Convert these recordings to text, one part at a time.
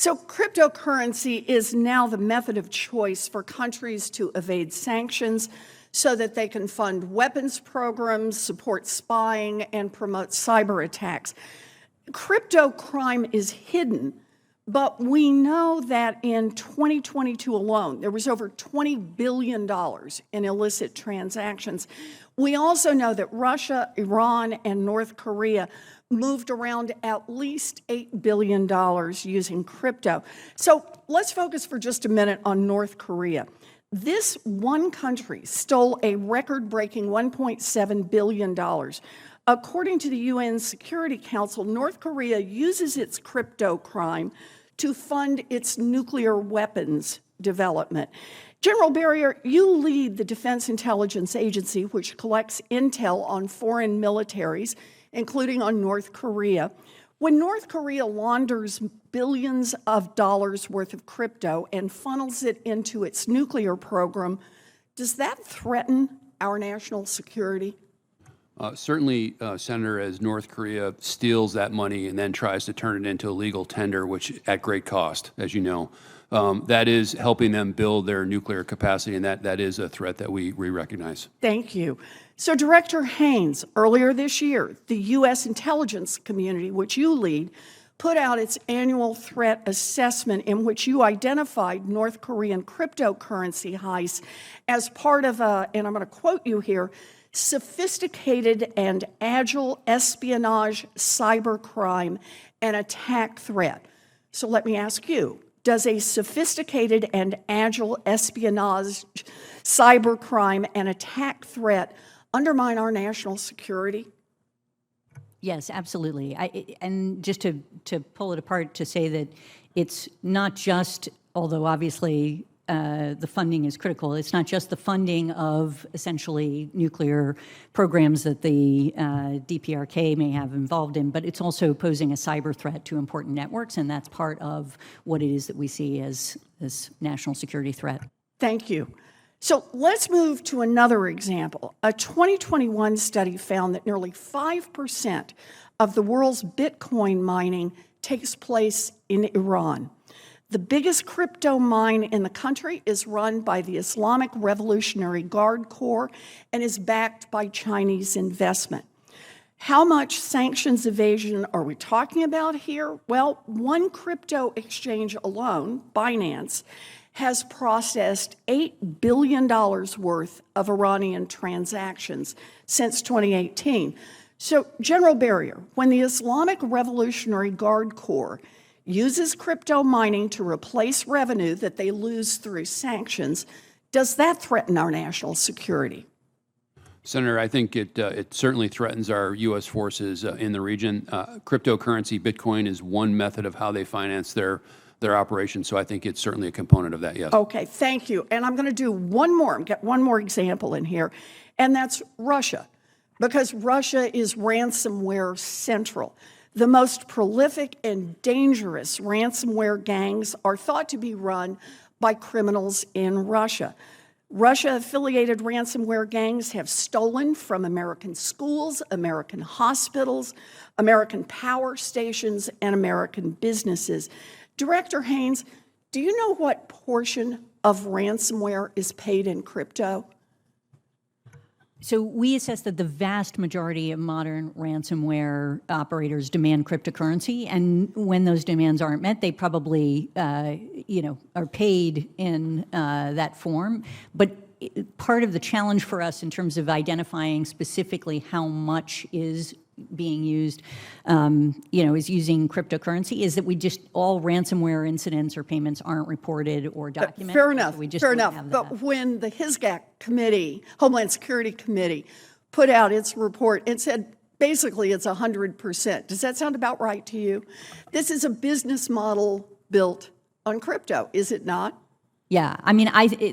So cryptocurrency is now the method of choice for countries to evade sanctions so that they can fund weapons programs, support spying, and promote cyber attacks. Crypto crime is hidden, but we know that in 2022 alone, there was over $20 billion in illicit transactions. We also know that Russia, Iran, and North Korea moved around at least $8 billion using crypto. So let's focus for just a minute on North Korea. This one country stole a record-breaking $1.7 billion. According to the UN Security Council, North Korea uses its crypto crime to fund its nuclear weapons development. General Berrier, you lead the Defense Intelligence Agency, which collects intel on foreign militaries, including on North Korea. When North Korea launders billions of dollars worth of crypto and funnels it into its nuclear program, does that threaten our national security? Certainly, Senator, as North Korea steals that money and then tries to turn it into a legal tender, which at great cost, as you know, that is helping them build their nuclear capacity, and that is a threat that we recognize. Thank you. So, Director Haynes, earlier this year, the U.S. intelligence community, which you lead, put out its annual threat assessment in which you identified North Korean cryptocurrency heists as part of a, and I'm going to quote you here, sophisticated and agile espionage, cybercrime, and attack threat. So let me ask you, does a sophisticated and agile espionage, cybercrime, and attack threat undermine our national security? Yes, absolutely. And just to pull it apart, to say that it's not just, although obviously the funding is critical, it's not just the funding of essentially nuclear programs that the DPRK may have involved in, but it's also posing a cyber threat to important networks, and that's part of what it is that we see as this national security threat. Thank you. So let's move to another example. A 2021 study found that nearly 5% of the world's Bitcoin mining takes place in Iran. The biggest crypto mine in the country is run by the Islamic Revolutionary Guard Corps and is backed by Chinese investment. How much sanctions evasion are we talking about here? Well, one crypto exchange alone, Binance, has processed $8 billion worth of Iranian transactions since 2018. So, General Berrier, when the Islamic Revolutionary Guard Corps uses crypto mining to replace revenue that they lose through sanctions, does that threaten our national security? Senator, I think it certainly threatens our U.S. forces in the region. Cryptocurrency, Bitcoin, is one method of how they finance their operations, so I think it's certainly a component of that, yes. Okay, thank you. And I'm going to do get one more example in here, and that's Russia, because Russia is ransomware central. The most prolific and dangerous ransomware gangs are thought to be run by criminals in Russia. Russia-affiliated ransomware gangs have stolen from American schools, American hospitals, American power stations, and American businesses. Director Haynes, do you know what portion of ransomware is paid in crypto? So we assess that the vast majority of modern ransomware operators demand cryptocurrency, and when those demands aren't met, they probably, are paid in that form. But part of the challenge for us in terms of identifying specifically how much is being used, is using cryptocurrency, is that all ransomware incidents or payments aren't reported or documented. Fair enough, so fair enough. But when the HSGAC committee, Homeland Security Committee, put out its report, it said basically it's 100%. Does that sound about right to you? This is a business model built on crypto, is it not? Yeah, I mean,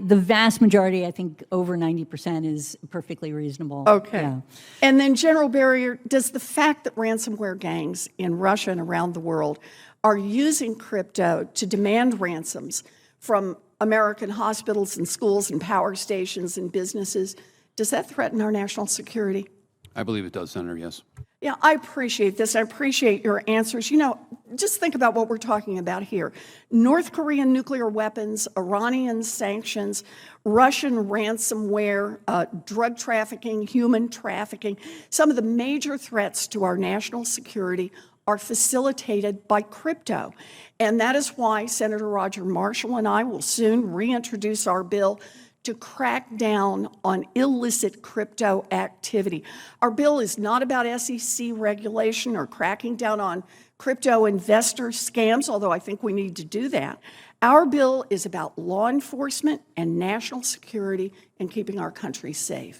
the vast majority, I think over 90% is perfectly reasonable. Okay. Yeah. And then, General Berrier, does the fact that ransomware gangs in Russia and around the world are using crypto to demand ransoms from American hospitals and schools and power stations and businesses, does that threaten our national security? I believe it does, Senator, yes. Yeah, I appreciate this. I appreciate your answers. You know, just think about what we're talking about here. North Korean nuclear weapons, Iranian sanctions, Russian ransomware, drug trafficking, human trafficking. Some of the major threats to our national security are facilitated by crypto. And that is why Senator Roger Marshall and I will soon reintroduce our bill to crack down on illicit crypto activity. Our bill is not about SEC regulation or cracking down on crypto investor scams, although I think we need to do that. Our bill is about law enforcement and national security and keeping our country safe.